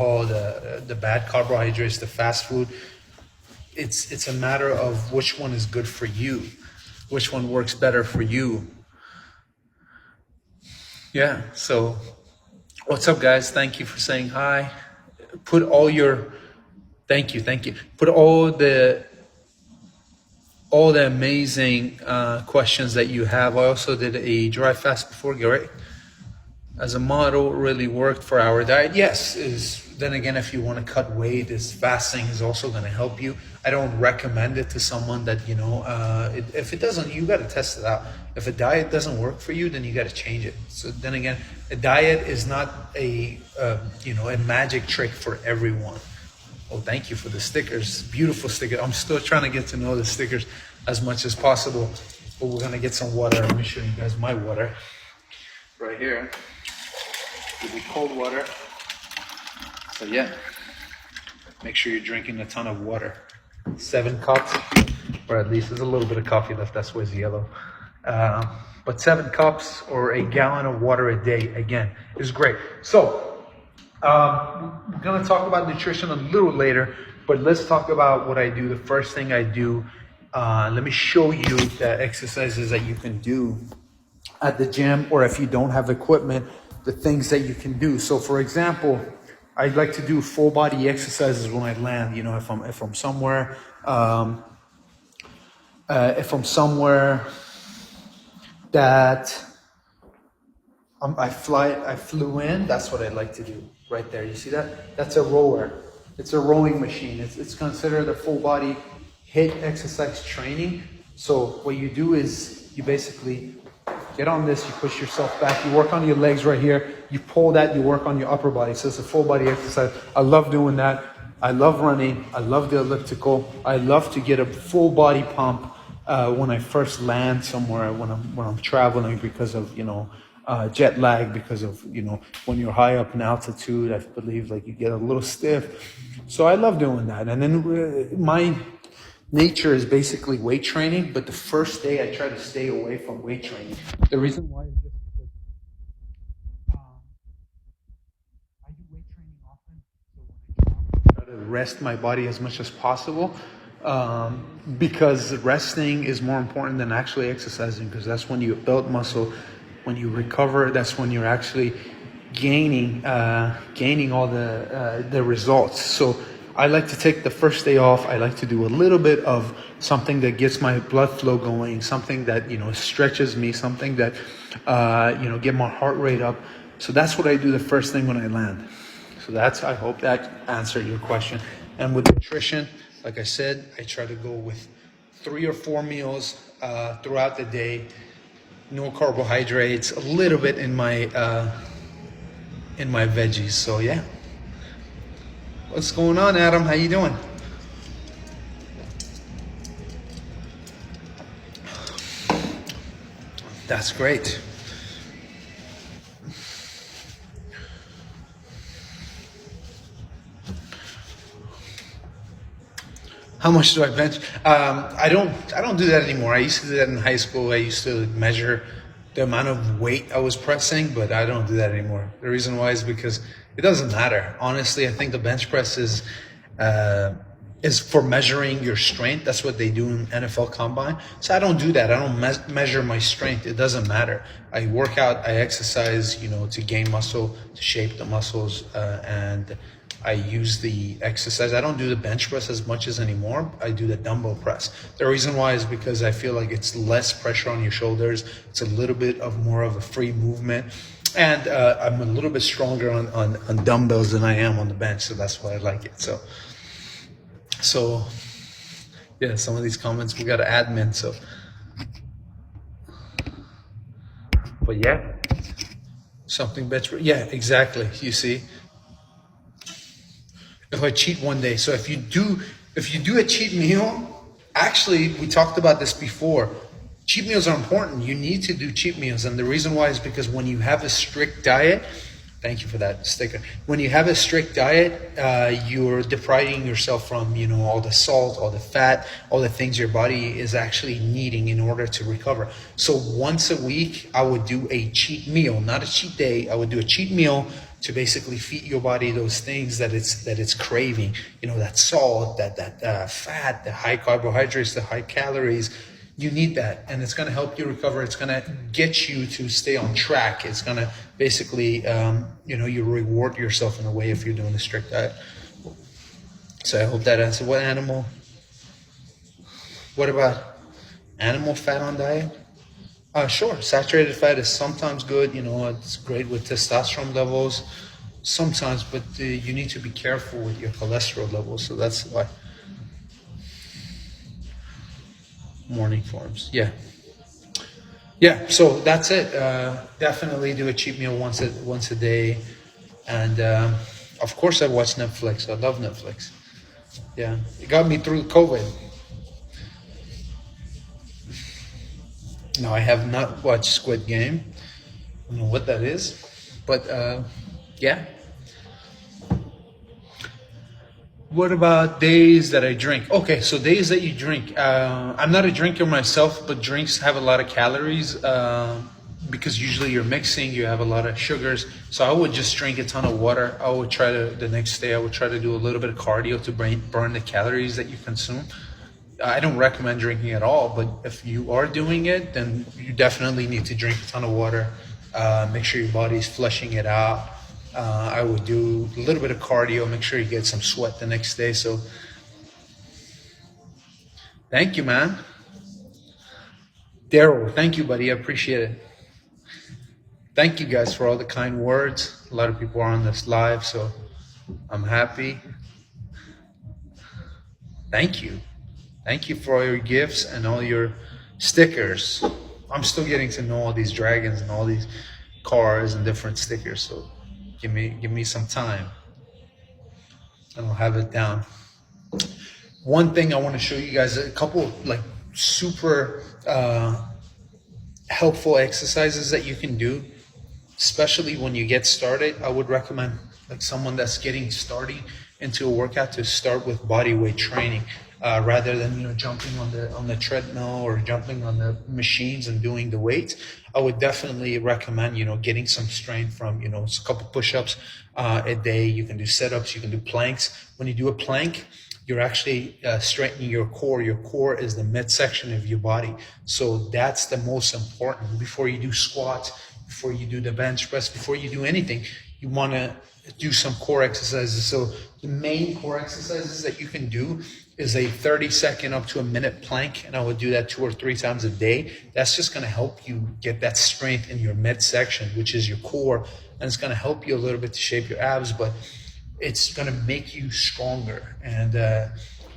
alcohol, the bad carbohydrates, the fast food. It's a matter of which one is good for you, which one works better for you. Yeah, so what's up, guys? Thank you for saying hi. Put all your, thank you. Put all the amazing questions that you have. I also did a dry fast before, Gary. As a model, really worked for our diet. Yes, then again, if you want to cut weight, this fasting is also going to help you. I don't recommend it to someone that, if it doesn't, you got to test it out. If a diet doesn't work for you, then you got to change it. So then again, a diet is not a magic trick for everyone. Oh, thank you for the stickers. Beautiful stickers. I'm still trying to get to know the stickers as much as possible. But we're going to get some water. Let me show you guys my water. Right here. It'll be cold water. So yeah, make sure you're drinking a ton of water. 7 cups, or at least there's a little bit of coffee left. That's why it's yellow. But 7 cups or a gallon of water a day, again, is great. So we're going to talk about nutrition a little later, but let's talk about what I do. The first thing I do, let me show you the exercises that you can do at the gym, or if you don't have equipment, the things that you can do. So for example, I like to do full body exercises when I land. If I'm somewhere, that I flew in, that's what I like to do right there. You see that? That's a rower. It's a rowing machine. It's considered a full body HIIT exercise training. So what you do is you basically get on this, you push yourself back, you work on your legs right here, you pull that, you work on your upper body. So it's a full body exercise. I love doing that. I love running. I love the elliptical. I love to get a full body pump when I first land somewhere, when I'm traveling, because of jet lag, because of when you're high up in altitude, I believe you get a little stiff. So I love doing that. And then my nature is basically weight training, but the first day I try to stay away from weight training. The reason why is just because I do weight training often, so when I travel, I try to rest my body as much as possible, because resting is more important than actually exercising, because that's when you build muscle. When you recover, that's when you're actually gaining all the results. So I like to take the first day off. I like to do a little bit of something that gets my blood flow going, something that stretches me, something that get my heart rate up. So that's what I do the first thing when I land. So I hope that answered your question. And with nutrition, like I said, I try to go with 3 or 4 meals throughout the day. No carbohydrates, a little bit in my veggies. So yeah. What's going on, Adam? How you doing? That's great. How much do I bench? I don't do that anymore. I used to do that in high school. I used to measure the amount of weight I was pressing, but I don't do that anymore. The reason why is because it doesn't matter. Honestly, I think the bench press is for measuring your strength. That's what they do in NFL Combine. So I don't do that. I don't measure my strength. It doesn't matter. I work out, I exercise, to gain muscle, to shape the muscles, and I use the exercise. I don't do the bench press as much as anymore. I do the dumbbell press. The reason why is because I feel like it's less pressure on your shoulders. It's a little bit of more of a free movement. And I'm a little bit stronger on dumbbells than I am on the bench. So that's why I like it. So yeah, some of these comments, we got an admin. So, but yeah, something better. Yeah, exactly. You see, if I cheat one day, so if you do a cheat meal, actually, we talked about this before. Cheat meals are important. You need to do cheat meals. And the reason why is because when you have a strict diet, thank you for that sticker. When you have a strict diet, you're depriving yourself from, all the salt, all the fat, all the things your body is actually needing in order to recover. So once a week, I would do a cheat meal, not a cheat day. I would do a cheat meal to basically feed your body those things that it's craving. You know, that salt, that fat, the high carbohydrates, the high calories. You need that, and it's going to help you recover. It's going to get you to stay on track. It's going to basically, you reward yourself in a way if you're doing a strict diet. So I hope that answers. What about animal fat on diet? Sure, saturated fat is sometimes good. You know, it's great with testosterone levels sometimes, but you need to be careful with your cholesterol levels. So that's why. Morning forms, yeah. So that's it. Definitely do a cheat meal once a day, and of course I watch Netflix. I love Netflix. Yeah, it got me through COVID. No, I have not watched Squid Game. I don't know what that is, but yeah. What about days that I drink? Okay, so days that you drink. I'm not a drinker myself, but drinks have a lot of calories because usually you're mixing, you have a lot of sugars. So I would just drink a ton of water. The next day, I would try to do a little bit of cardio to burn the calories that you consume. I don't recommend drinking at all, but if you are doing it, then you definitely need to drink a ton of water. Make sure your body's flushing it out. I would do a little bit of cardio, make sure you get some sweat the next day. So thank you, man. Daryl, thank you, buddy. I appreciate it. Thank you guys for all the kind words. A lot of people are on this live, so I'm happy. Thank you. Thank you for all your gifts and all your stickers. I'm still getting to know all these dragons and all these cars and different stickers, so give me some time and I'll have it down. One thing I want to show you guys, a couple like super helpful exercises that you can do, especially when you get started. I would recommend like someone that's getting starting into a workout to start with body weight training rather than jumping on the treadmill or jumping on the machines and doing the weights. I would definitely recommend getting some strength from a couple push-ups a day. You can do sit-ups, you can do planks. When you do a plank, you're actually straightening your core. Your core is the midsection of your body, so that's the most important. Before you do squats, before you do the bench press, before you do anything, you want to do some core exercises. So the main core exercises that you can do is a 30-second up to a minute plank, and I would do that 2 or 3 times a day. That's just going to help you get that strength in your midsection, which is your core, and it's going to help you a little bit to shape your abs, but it's going to make you stronger. And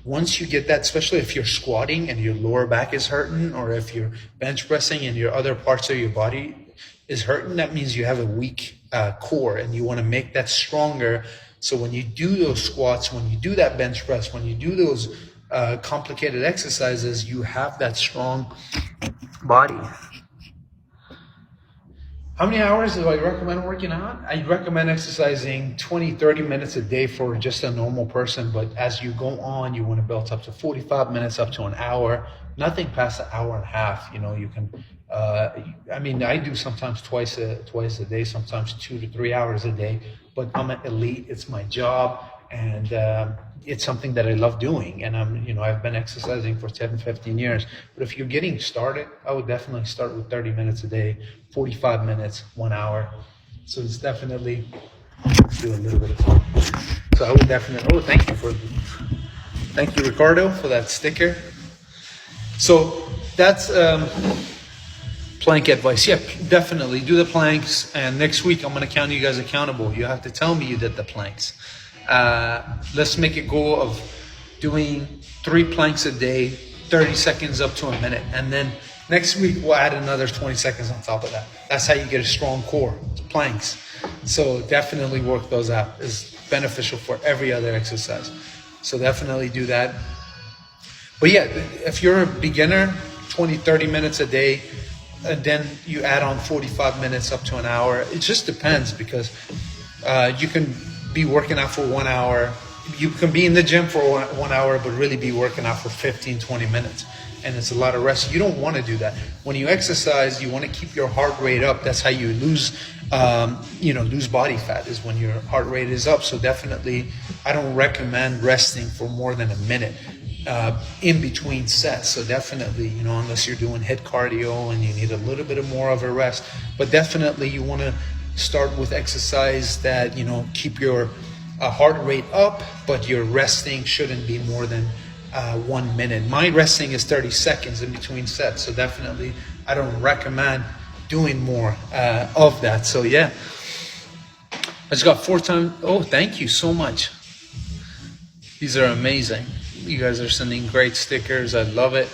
once you get that, especially if you're squatting and your lower back is hurting, or if you're bench pressing and your other parts of your body is hurting, that means you have a weak core, and you want to make that stronger. So when you do those squats, when you do that bench press, when you do those complicated exercises, you have that strong body. How many hours do I recommend working out? I recommend exercising 20, 30 minutes a day for just a normal person. But as you go on, you want to build up to 45 minutes, up to an hour. Nothing past an hour and a half. You can. I do sometimes twice a day, sometimes 2 to 3 hours a day. But I'm an elite. It's my job, and it's something that I love doing. And I've been exercising for 10, 15 years. But if you're getting started, I would definitely start with 30 minutes a day, 45 minutes, 1 hour. So it's definitely do a little bit of fun. So I would definitely. Thank you, Ricardo, for that sticker. So that's plank advice. Yeah, definitely do the planks. And next week, I'm going to count you guys accountable. You have to tell me you did the planks. Let's make a goal of doing 3 planks a day, 30 seconds up to a minute. And then next week, we'll add another 20 seconds on top of that. That's how you get a strong core, planks. So definitely work those out. It's beneficial for every other exercise. So definitely do that. But yeah, if you're a beginner, 20, 30 minutes a day, and then you add on 45 minutes up to an hour. It just depends, because you can be working out for 1 hour, you can be in the gym for 1 hour, but really be working out for 15, 20 minutes. And it's a lot of rest. You don't want to do that. When you exercise, you want to keep your heart rate up. That's how you lose, lose body fat, is when your heart rate is up. So definitely, I don't recommend resting for more than a minute in between sets. So definitely, unless you're doing HIIT cardio and you need a little bit more of a rest, but definitely you want to start with exercise that, keep your heart rate up, but your resting shouldn't be more than 1 minute. My resting is 30 seconds in between sets, so definitely I don't recommend doing more of that. So yeah, I just got 4 times. Oh, thank you so much. These are amazing. You guys are sending great stickers. I love it.